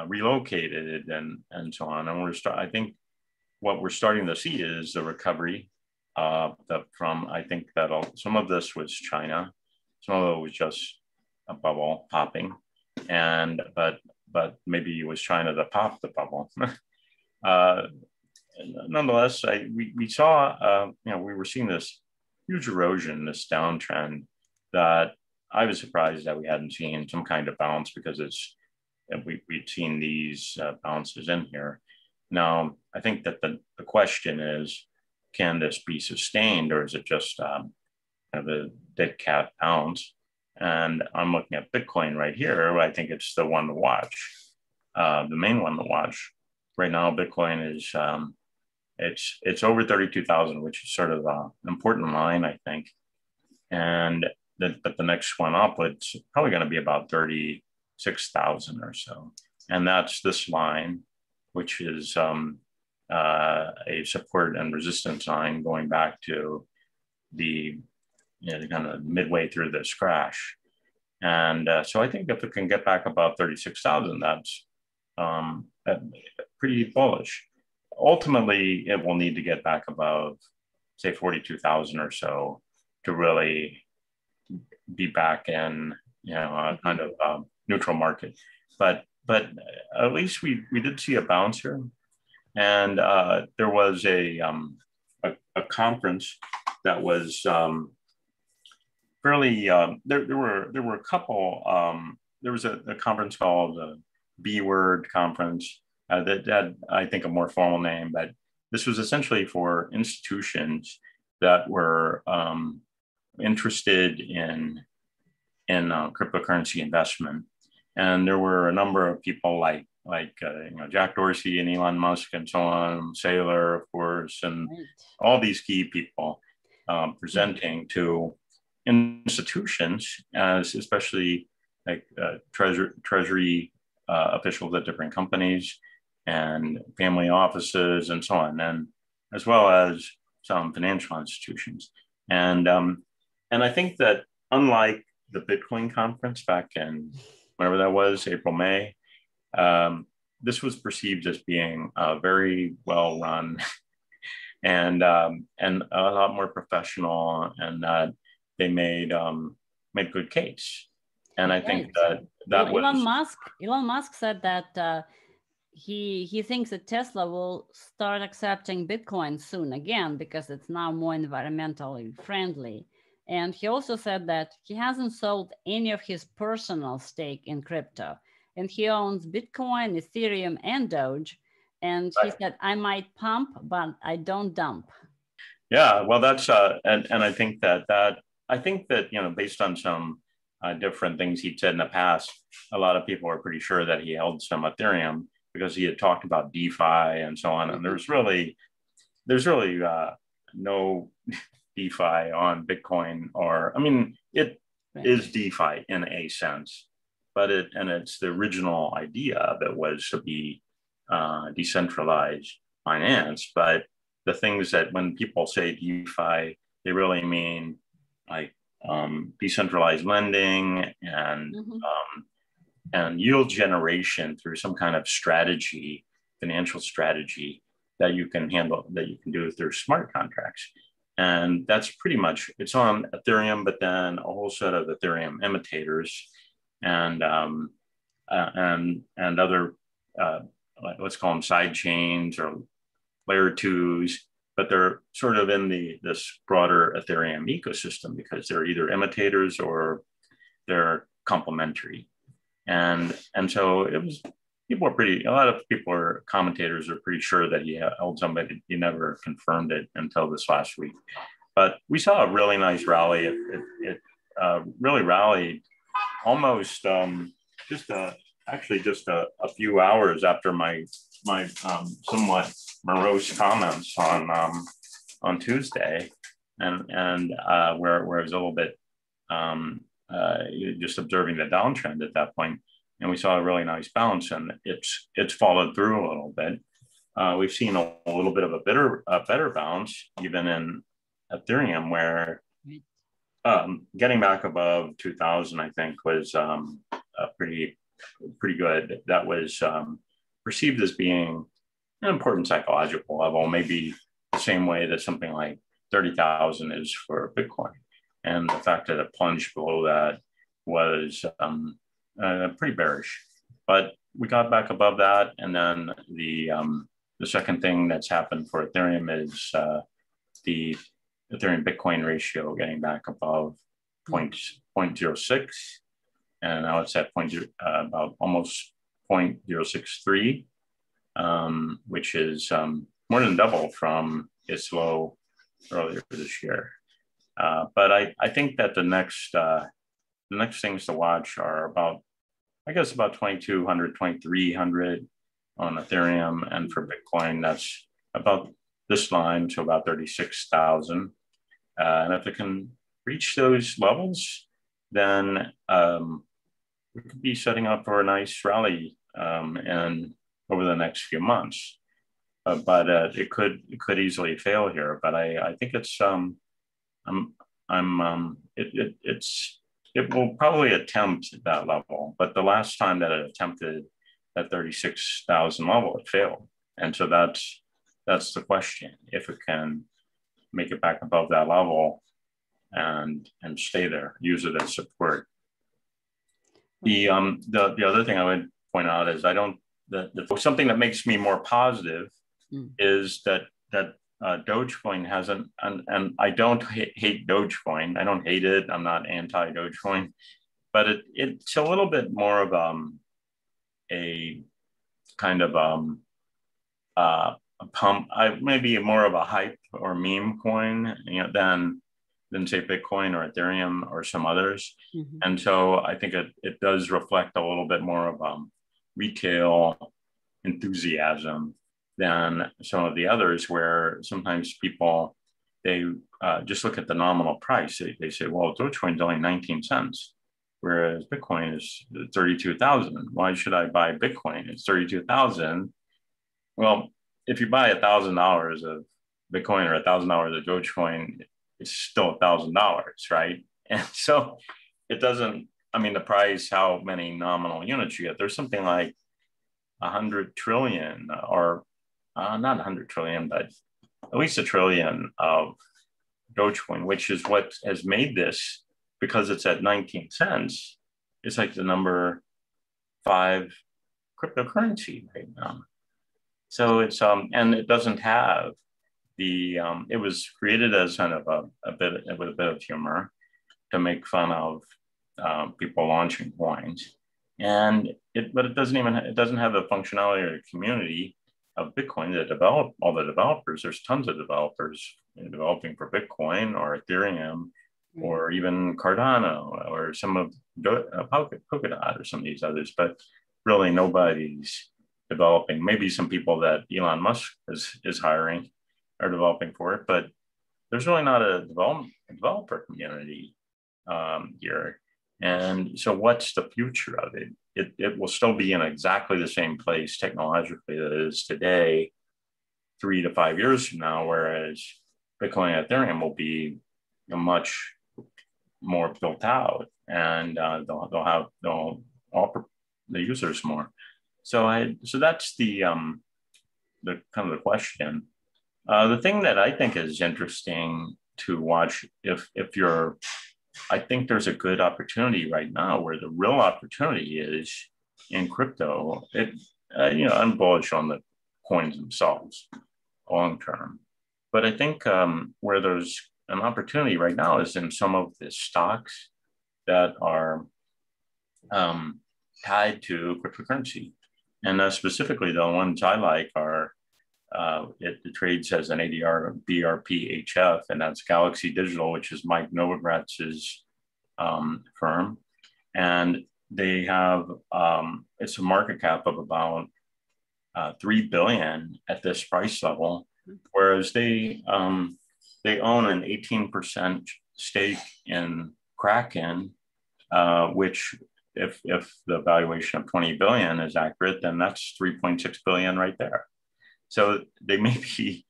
relocated and so on. And I think what we're starting to see is the recovery from, I think that some of this was China, some of it was just a bubble popping, but maybe it was China that popped the bubble. Nonetheless, we saw, we were seeing this huge erosion, this downtrend that I was surprised that we hadn't seen some kind of bounce, because we'd seen these bounces in here. Now, I think that the question is, can this be sustained, or is it just kind of a dead cat bounce? And I'm looking at Bitcoin right here. I think it's the one to watch, the main one to watch. Right now, Bitcoin is it's over 32,000, which is sort of an important line, I think. And the next one up, it's probably going to be about 36,000 or so. And that's this line, which is a support and resistance line going back to the kind of midway through this crash. And so I think if it can get back above 36,000, that's pretty bullish. Ultimately, it will need to get back above, say, 42,000 or so to really be back in, a kind of neutral market. But at least we did see a bounce here, and there was a conference that was fairly. There were a couple. There was a conference called the B Word Conference that had, I think, a more formal name, but this was essentially for institutions that were interested in cryptocurrency investment. And there were a number of people like Jack Dorsey and Elon Musk and so on, Saylor, of course, and all these key people presenting to institutions, as especially like Treasury officials at different companies and family offices and so on, and as well as some financial institutions. And I think that unlike the Bitcoin conference back in whenever that was, April, May, this was perceived as being very well run and a lot more professional, and that they made good case. And I think that Elon Musk said that he thinks that Tesla will start accepting Bitcoin soon again because it's now more environmentally friendly. And he also said that he hasn't sold any of his personal stake in crypto, and he owns Bitcoin, Ethereum, and Doge. And he said, I might pump, but I don't dump. Yeah, well, that's and I think that based on some different things he'd said in the past, a lot of people are pretty sure that he held some Ethereum because he had talked about DeFi and so on. And there's really no DeFi on Bitcoin, it is DeFi in a sense, but it's the original idea of it was to be decentralized finance. But the things that when people say DeFi, they really mean like decentralized lending and yield generation through some kind of strategy, financial strategy that you can do through smart contracts. And that's pretty much, it's on Ethereum, but then a whole set of Ethereum imitators and other, let's call them side chains or layer twos but they're sort of in this broader Ethereum ecosystem because they're either imitators or they're complementary. And so it was, a lot of people are commentators are pretty sure that he held somebody. He never confirmed it until this last week. But we saw a really nice rally. It really rallied almost just a few hours after my somewhat morose comments on Tuesday, and where I was a little bit just observing the downtrend at that point, and we saw a really nice bounce, and it's followed through a little bit. We've seen a little bit of a better bounce even in Ethereum, where getting back above 2,000, I think, was pretty good. That was perceived as being an important psychological level, maybe the same way that something like 30,000 is for Bitcoin. And the fact that it plunged below that was pretty bearish. But we got back above that, and then the second thing that's happened for Ethereum is the Ethereum Bitcoin ratio getting back above 0.06, and now it's at about almost 0.063, which is more than double from its low earlier this year. But I think that the next things to watch are about 2,200, 2,300 on Ethereum, and for Bitcoin, that's about this line to about 36,000. And if it can reach those levels, then we could be setting up for a nice rally and over the next few months. But it could easily fail here. But I think it will probably attempt that level. But the last time that it attempted that 36,000 level, it failed. And so that's the question: if it can make it back above that level and stay there, use it as support. The other thing I would point out is something that makes me more positive is that Dogecoin hasn't, and I don't hate Dogecoin. I don't hate it. I'm not anti-Dogecoin, but it's a little bit more of a kind of a pump, maybe more of a hype or meme coin, than say Bitcoin or Ethereum or some others. Mm-hmm. And so I think it does reflect a little bit more of retail enthusiasm than some of the others, where sometimes people, they just look at the nominal price. They say, well, Dogecoin's only 19 cents, whereas Bitcoin is 32,000. Why should I buy Bitcoin? It's 32,000. Well, if you buy $1,000 of Bitcoin or $1,000 of Dogecoin, it's still $1,000, right? And so it doesn't, the price, how many nominal units you get, there's something like 100 trillion, or not 100 trillion, but at least 1 trillion of Dogecoin, which is what has made this, because it's at 19 cents, it's like the number 5 cryptocurrency right now. So it's, and it doesn't have it was created as kind of a bit of humor to make fun of people launching coins, but it doesn't have the functionality or the community of Bitcoin that develop all the developers. There's tons of developers developing for Bitcoin or Ethereum or even Cardano or some of Polkadot or some of these others, but really nobody's developing. Maybe some people that Elon Musk is hiring are developing for it, but there's really not a developer community here. And so what's the future of it? It will still be in exactly the same place technologically that it is today, 3 to 5 years from now, whereas Bitcoin and Ethereum will be much more built out, and they'll offer the users more. So that's the kind of the question. The thing that I think is interesting to watch, I think there's a good opportunity right now where the real opportunity is in crypto. I'm bullish on the coins themselves long term. But I think where there's an opportunity right now is in some of the stocks that are tied to cryptocurrency. And specifically, the ones I like are it trades as an ADR BRPHF, and that's Galaxy Digital, which is Mike Novogratz's firm. And they have it's a market cap of about 3 billion at this price level, whereas they own an 18% stake in Kraken, which if the valuation of 20 billion is accurate, then that's 3.6 billion right there. So they may be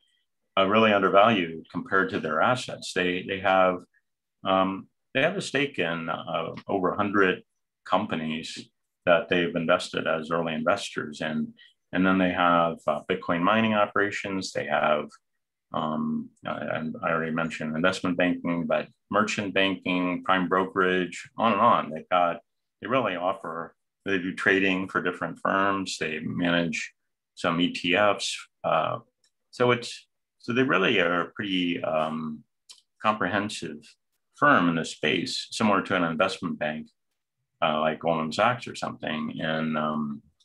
really undervalued compared to their assets. They have a stake in over 100 companies that they've invested as early investors in. And then they have Bitcoin mining operations. They have, and I already mentioned investment banking, but merchant banking, prime brokerage, on and on. They really offer, they do trading for different firms. They manage some ETFs. So they really are a pretty comprehensive firm in this space, similar to an investment bank like Goldman Sachs or something, and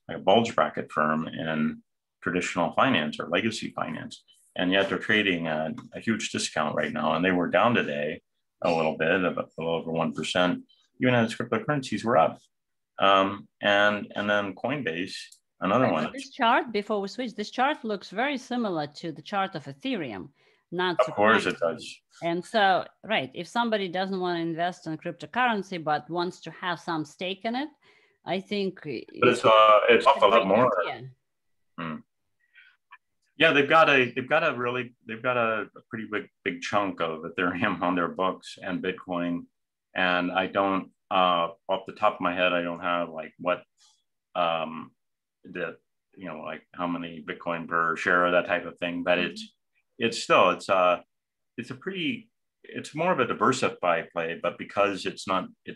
like a bulge bracket firm in traditional finance or legacy finance. And yet they're trading at a huge discount right now. And they were down today a little bit, about a little over 1%, even as cryptocurrencies were up. And then Coinbase, another one. This chart, before we switch, this chart looks very similar to the chart of Ethereum. Not of course it does. And so, right, if somebody doesn't want to invest in cryptocurrency but wants to have some stake in it, I think. But it's off a lot more. Yeah, they've got a pretty big chunk of Ethereum on their books and Bitcoin, and I don't off the top of my head I don't have like what like how many Bitcoin per share or that type of thing, but it's more of a diversified play, but because it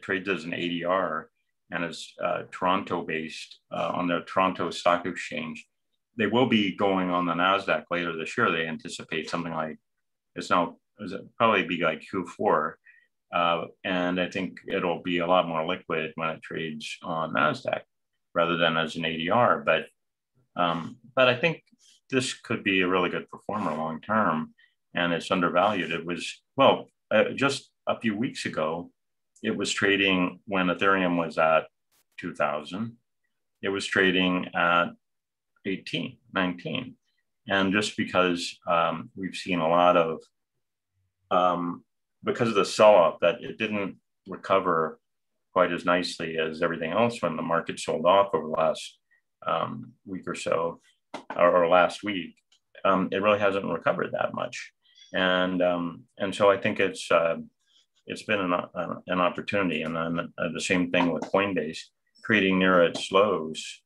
trades as an ADR and is Toronto based on the Toronto Stock Exchange. They will be going on the Nasdaq later this year. They anticipate something like it'll probably be like Q4, and I think it'll be a lot more liquid when it trades on Nasdaq rather than as an ADR. But I think this could be a really good performer long term, and it's undervalued. It was just a few weeks ago. It was trading when Ethereum was at 2,000. It was trading at 18, 19. And just because we've seen a lot of, because of the sell-off, that it didn't recover quite as nicely as everything else when the market sold off over the last week or so, or last week, it really hasn't recovered that much. And so I think it's been an opportunity. And then the same thing with Coinbase, trading near its lows.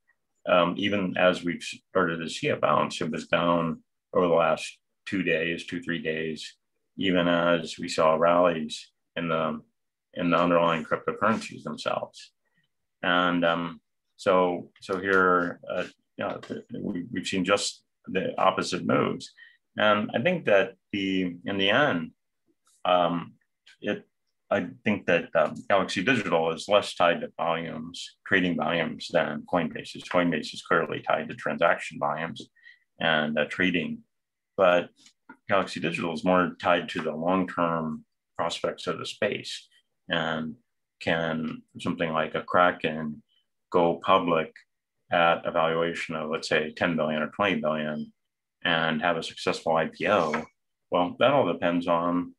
Even as we've started to see a bounce, it was down over the last 3 days, even as we saw rallies in the underlying cryptocurrencies themselves. And so here, we've seen just the opposite moves. And I think that in the end, I think that Galaxy Digital is less tied to trading volumes than Coinbase is. Coinbase is clearly tied to transaction volumes and trading, but Galaxy Digital is more tied to the long-term prospects of the space. And can something like a Kraken go public at a valuation of, let's say, 10 billion or 20 billion and have a successful IPO? Well, that all depends on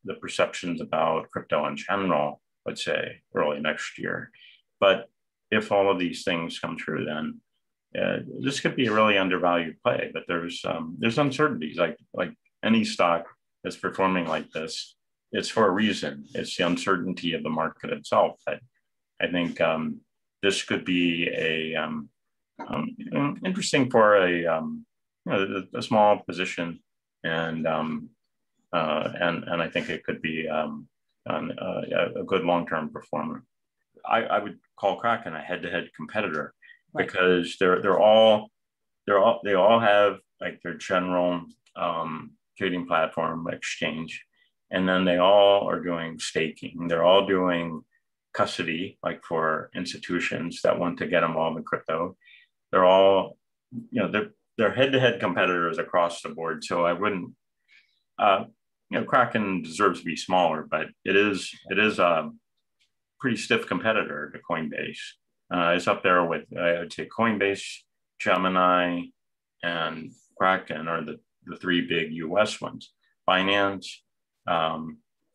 the perceptions about crypto in general, let's say early next year. But if all of these things come true, then this could be a really undervalued play. But there's uncertainties, like any stock that's performing like this. It's for a reason. It's the uncertainty of the market itself. I think this could be interesting for a small position, and I think it could be a good long-term performer. I would call Kraken a head-to-head competitor, right? Because they all have like their general trading platform exchange. And then they all are doing staking. They're all doing custody, like for institutions that want to get involved in crypto. They're all, they're head-to-head competitors across the board. So I wouldn't, Kraken deserves to be smaller, but it is a pretty stiff competitor to Coinbase. It's up there with, I would say, Coinbase, Gemini, and Kraken are the three big US ones. Binance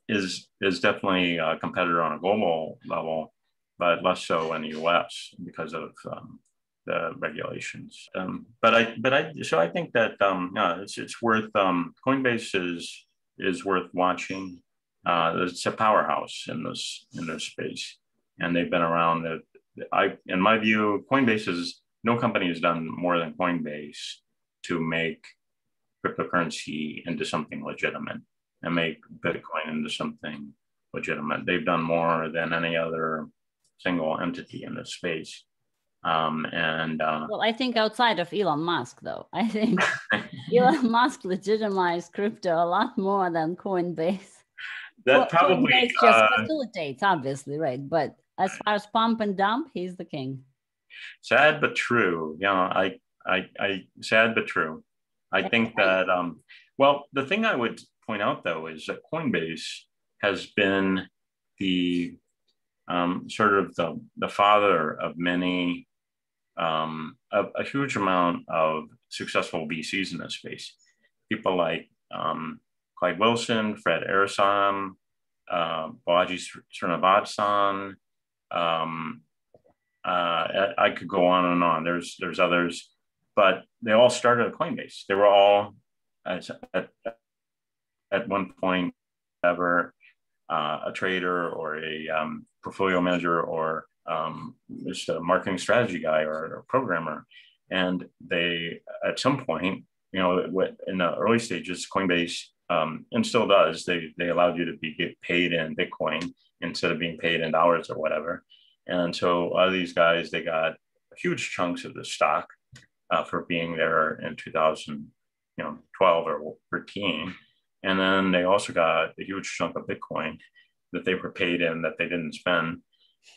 is definitely a competitor on a global level, but less so in the US because of the regulations. So I think that it's worth, Coinbase is worth watching. It's a powerhouse in this space, and they've been around. In my view, no company has done more than Coinbase to make cryptocurrency into something legitimate and make Bitcoin into something legitimate. They've done more than any other single entity in this space. Well, I think outside of Elon Musk, though, I think Elon Musk legitimized crypto a lot more than Coinbase. That probably Coinbase just facilitates, obviously, right? But as far as pump and dump, he's the king. Sad but true. I sad but true. I think that well, the thing I would point out though is that Coinbase has been the sort of the father of many a huge amount of successful VCs in this space. People like Clyde Wilson, Fred Ehrsam, Balaji Srinivasan. I could go on and on. There's others, but they all started at Coinbase. They were all at one point ever a trader or a portfolio manager or just a marketing strategy guy or a programmer. And they, at some point, in the early stages, Coinbase, and still does, they allowed you to get paid in Bitcoin instead of being paid in dollars or whatever. And so a lot of these guys, they got huge chunks of the stock for being there in 2012 or 13. And then they also got a huge chunk of Bitcoin that they were paid in that they didn't spend.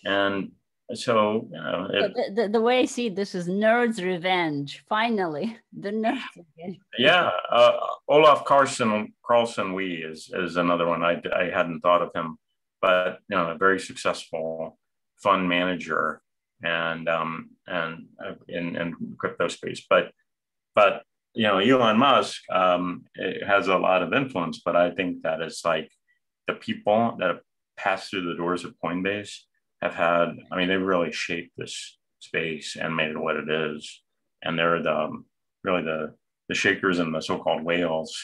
And so, the way I see it, this is nerds' revenge. Finally, the nerds again. Yeah, Olaf Carlson Wee is another one. I hadn't thought of him, but a very successful fund manager and in crypto space. But Elon Musk has a lot of influence. But I think that it's like the people that have passed through the doors of Coinbase have had, they've really shaped this space and made it what it is. And they're really the shakers and the so-called whales.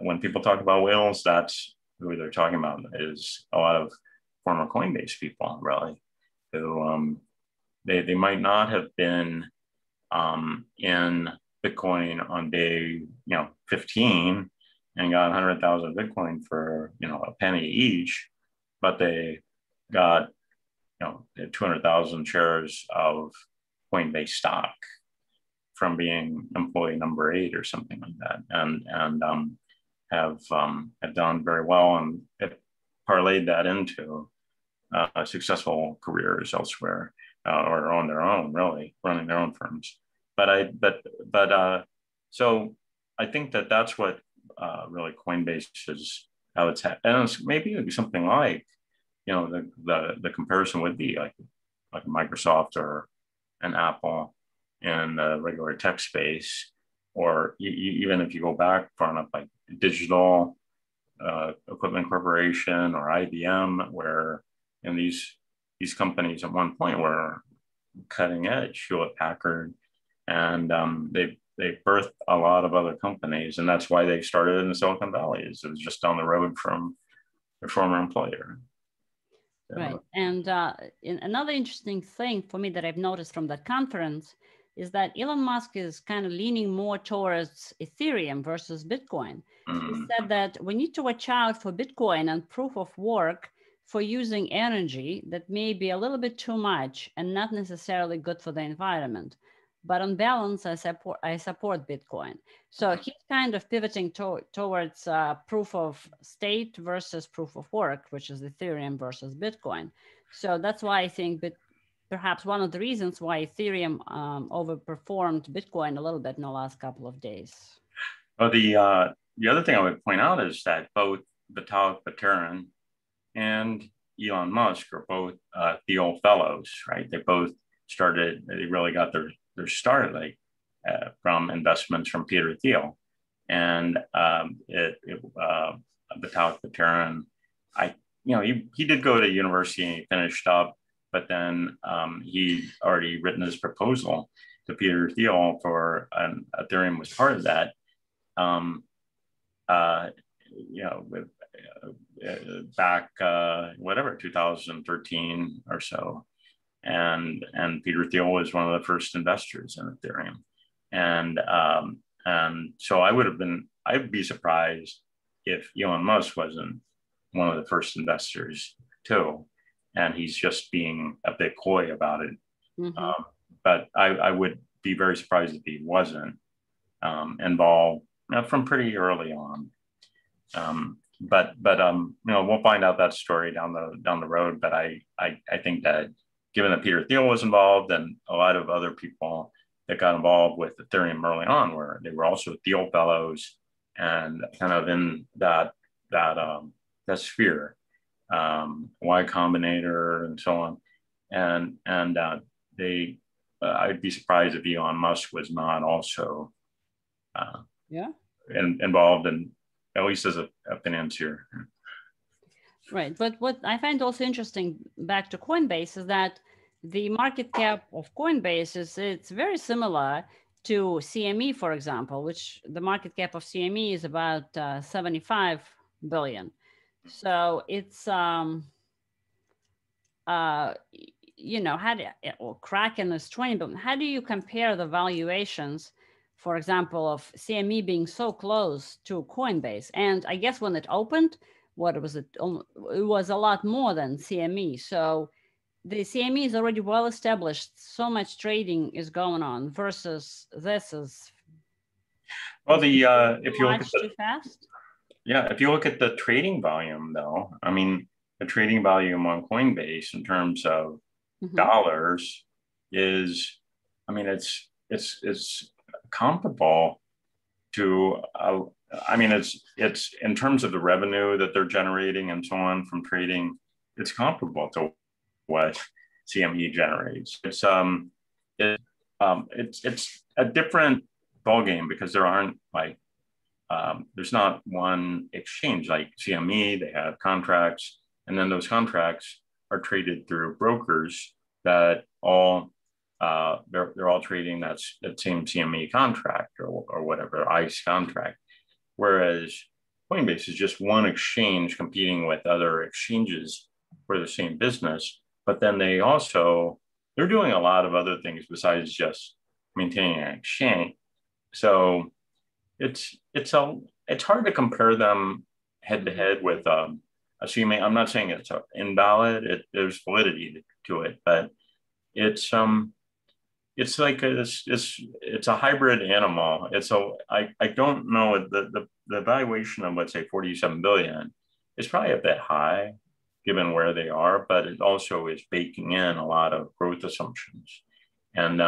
When people talk about whales, that's who they're talking about, is a lot of former Coinbase people, really, who they might not have been in Bitcoin on day 15 and got 100,000 Bitcoin for a penny each, but they got 200,000 shares of Coinbase stock from being employee number 8 or something like that, and have done very well and have parlayed that into successful careers elsewhere or on their own, really running their own firms. So I think that that's what really Coinbase is, how it's and it's maybe something like the comparison would be like Microsoft or an Apple in the regular tech space, or even if you go back far enough, like Digital Equipment Corporation or IBM, where these companies at one point were cutting edge, Hewlett Packard, and they birthed a lot of other companies, and that's why they started in the Silicon Valley. It was just down the road from their former employer. Right. And another interesting thing for me that I've noticed from that conference is that Elon Musk is kind of leaning more towards Ethereum versus Bitcoin. He said that we need to watch out for Bitcoin and proof of work for using energy that may be a little bit too much and not necessarily good for the environment. but on balance, I support Bitcoin. So he's kind of pivoting towards proof of stake versus proof of work, which is Ethereum versus Bitcoin. So that's why I think perhaps one of the reasons why Ethereum overperformed Bitcoin a little bit in the last couple of days. Well, the other thing I would point out is that both Vitalik Buterin and Elon Musk are both Thiel fellows, right? They both started, they really got their start from investments from Peter Thiel. And Vitalik Buterin, he did go to university and he finished up, but then he already written his proposal to Peter Thiel for Ethereum was part of that. Back 2013 or so, and Peter Thiel was one of the first investors in Ethereum, and so I'd be surprised if Elon Musk wasn't one of the first investors too, and he's just being a bit coy about it. Mm-hmm. But I would be very surprised if he wasn't involved from pretty early on. But we'll find out that story down the road. But I think that given that Peter Thiel was involved and a lot of other people that got involved with Ethereum early on, where they were also Thiel fellows and kind of in that sphere, Y Combinator and so on, and I'd be surprised if Elon Musk was not also involved in, at least as a financier. Right. But what I find also interesting back to Coinbase is that the market cap of Coinbase it's very similar to CME, for example, which the market cap of CME is about 75 billion. So it's, Kraken is 20 billion. How do you compare the valuations, for example, of CME being so close to Coinbase? And I guess when it opened, what was it? It was a lot more than CME. So the CME is already well established. So much trading is going on versus this is. Well, if you look at too fast. Yeah, if you look at the trading volume, though, I mean, the trading volume on Coinbase in terms of dollars is, I mean, it's comparable to, it's in terms of the revenue that they're generating and so on from trading, it's comparable to what CME generates. It's a different ballgame because there aren't there's not one exchange like CME. They have contracts, and then those contracts are traded through brokers that all they're all trading that same CME contract or whatever ICE contract. Whereas Coinbase is just one exchange competing with other exchanges for the same business, but then they're doing a lot of other things besides just maintaining an exchange. So it's hard to compare them head to head with a CME. I'm not saying it's invalid. There's validity to it, but it's like it's a hybrid animal. I don't know the valuation of, let's say, 47 billion is probably a bit high given where they are, but it also is baking in a lot of growth assumptions, and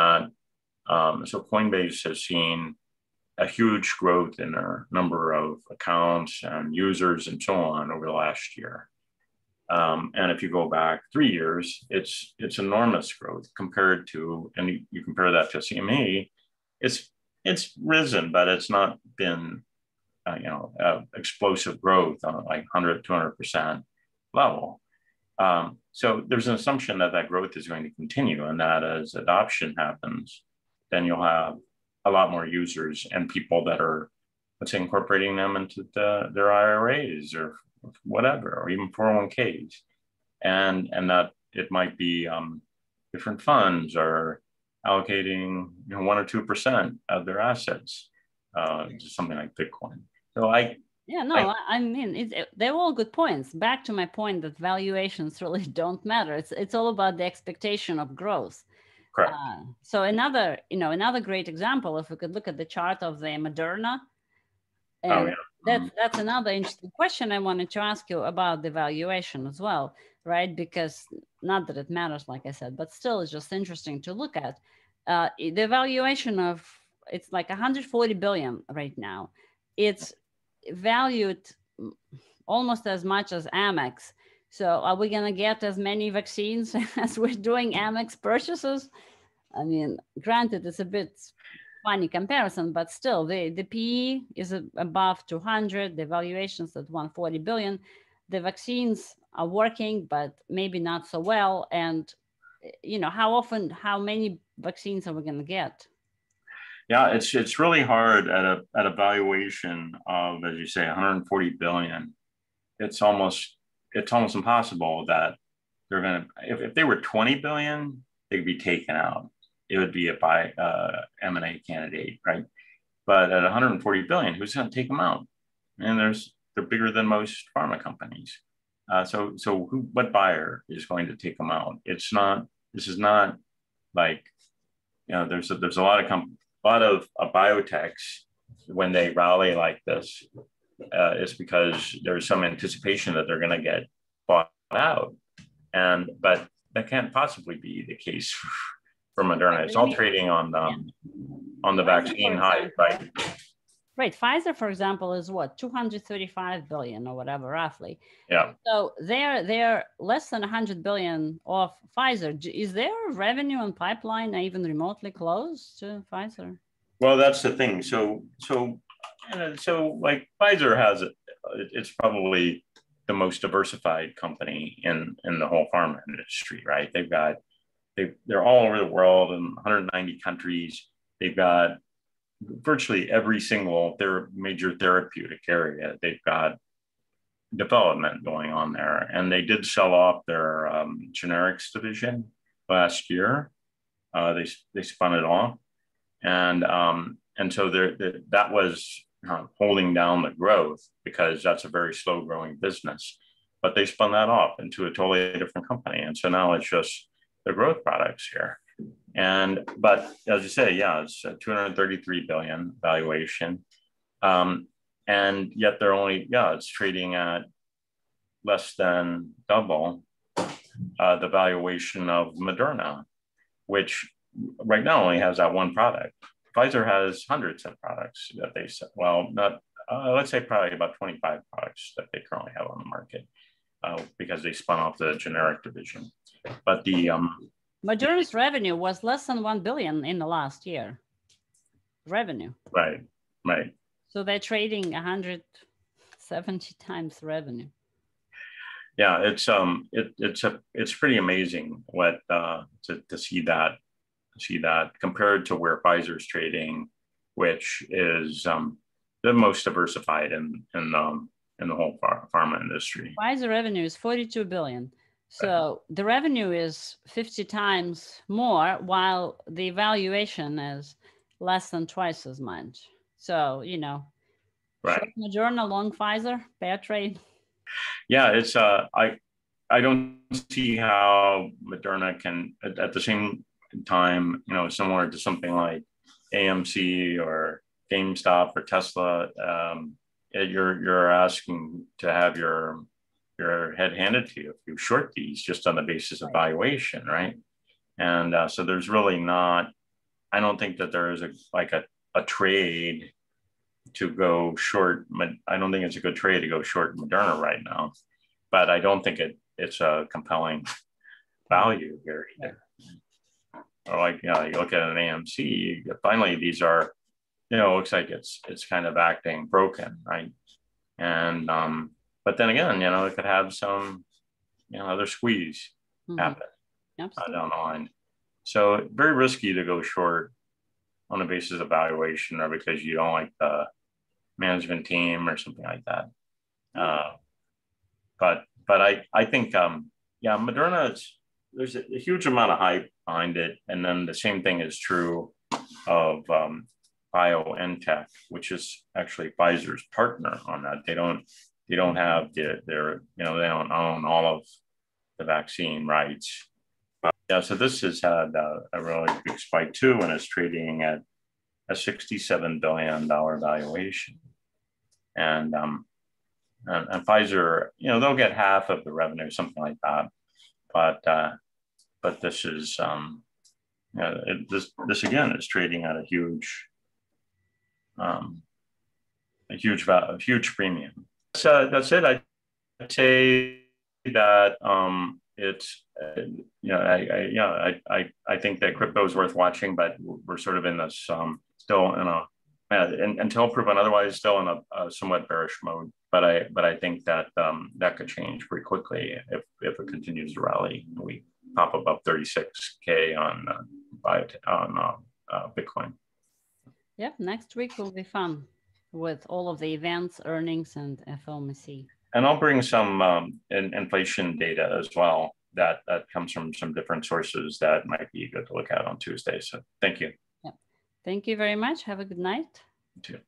so Coinbase has seen a huge growth in their number of accounts and users and so on over the last year. And if you go back 3 years, it's enormous growth compared to, and you compare that to CME, it's risen, but it's not been, explosive growth on like 100, 200% level. So there's an assumption that growth is going to continue, and that as adoption happens, then you'll have a lot more users and people that are, let's say, incorporating them into their IRAs or whatever, or even 401ks, and that it might be different funds are allocating 1 or 2% of their assets to something like Bitcoin. So I mean, they're all good points. Back to my point that valuations really don't matter. It's all about the expectation of growth. Correct. So another great example, if we could look at the chart of the Moderna, and that's another interesting question I wanted to ask you about the valuation as well, right? Because not that it matters, like I said, but still it's just interesting to look at. The valuation of, it's like 140 billion right now. It's valued almost as much as Amex. So are we going to get as many vaccines as we're doing Amex purchases? I mean, granted, it's a bit funny comparison, but still the PE is above 200, the valuations at 140 billion. The vaccines are working, but maybe not so well. And, how many vaccines are we going to get? Yeah, it's really hard at a valuation of, as you say, 140 billion. It's almost impossible that they're going to, if they were 20 billion, they'd be taken out. It would be a M&A candidate, right? But at 140 billion, who's going to take them out? And they're bigger than most pharma companies. So what buyer is going to take them out? This is not like, there's a lot of biotechs, when they rally like this, it's because there's some anticipation that they're going to get bought out, but that can't possibly be the case for Moderna. It's all trading on the vaccine hype, right? Right. Pfizer, for example, is what, 235 billion or whatever, roughly. Yeah. So they're less than 100 billion of Pfizer. Is their revenue and pipeline even remotely close to Pfizer? Well, that's the thing. So like Pfizer has it's probably the most diversified company in the whole pharma industry, right? They're all over the world in 190 countries. They've got virtually every single major therapeutic area. They've got development going on there, and they did sell off their generics division last year. They spun it off, and so that was holding down the growth because that's a very slow growing business. But they spun that off into a totally different company, and so now it's just the growth products here. But as you say, yeah, it's a 233 billion valuation. And yet it's trading at less than double the valuation of Moderna, which right now only has that one product. Pfizer has hundreds of products that they sell. Well, not, let's say probably about 25 products that they currently have on the market because they spun off the generic division. But Moderna's revenue was less than 1 billion in the last year. Revenue. Right. So they're trading 170 times revenue. Yeah, it's pretty amazing what to see that compared to where Pfizer's trading, which is the most diversified in the whole pharma industry. Pfizer revenue is 42 billion. So the revenue is 50 times more, while the valuation is less than twice as much. So, right. Short Moderna, long Pfizer, fair trade. Yeah, it's I don't see how Moderna can at the same time, similar to something like AMC or GameStop or Tesla, you're asking to have your head handed to you if you short these just on the basis of valuation, right? And so there's really not, I don't think that there is a trade to go short. I don't think it's a good trade to go short Moderna right now, but I don't think it's a compelling value here either. Or you look at an AMC, finally these are, looks like it's kind of acting broken, right? And but then again, it could have some, other squeeze happen down the line. So very risky to go short on the basis of valuation or because you don't like the management team or something like that. But I think, Moderna, there's a huge amount of hype behind it. And then the same thing is true of BioNTech, which is actually Pfizer's partner on that. They don't have they don't own all of the vaccine rights, but Yeah, so this has had a really big spike too, and it's trading at a $67 billion valuation. And Pfizer, you know, they'll get half of the revenue, something like that. But this is, you know, this again is trading at a huge premium. So that's it. I'd say that it's I think that crypto is worth watching, but we're sort of in this still in a until proven otherwise, still in a somewhat bearish mode. But I think that that could change pretty quickly if it continues to rally. We pop above 36K on Bitcoin. Yep, next week will be fun with all of the events, earnings, and FOMC. And I'll bring some inflation data as well that comes from some different sources that might be good to look at on Tuesday. So thank you. Yep. Thank you very much. Have a good night. You too.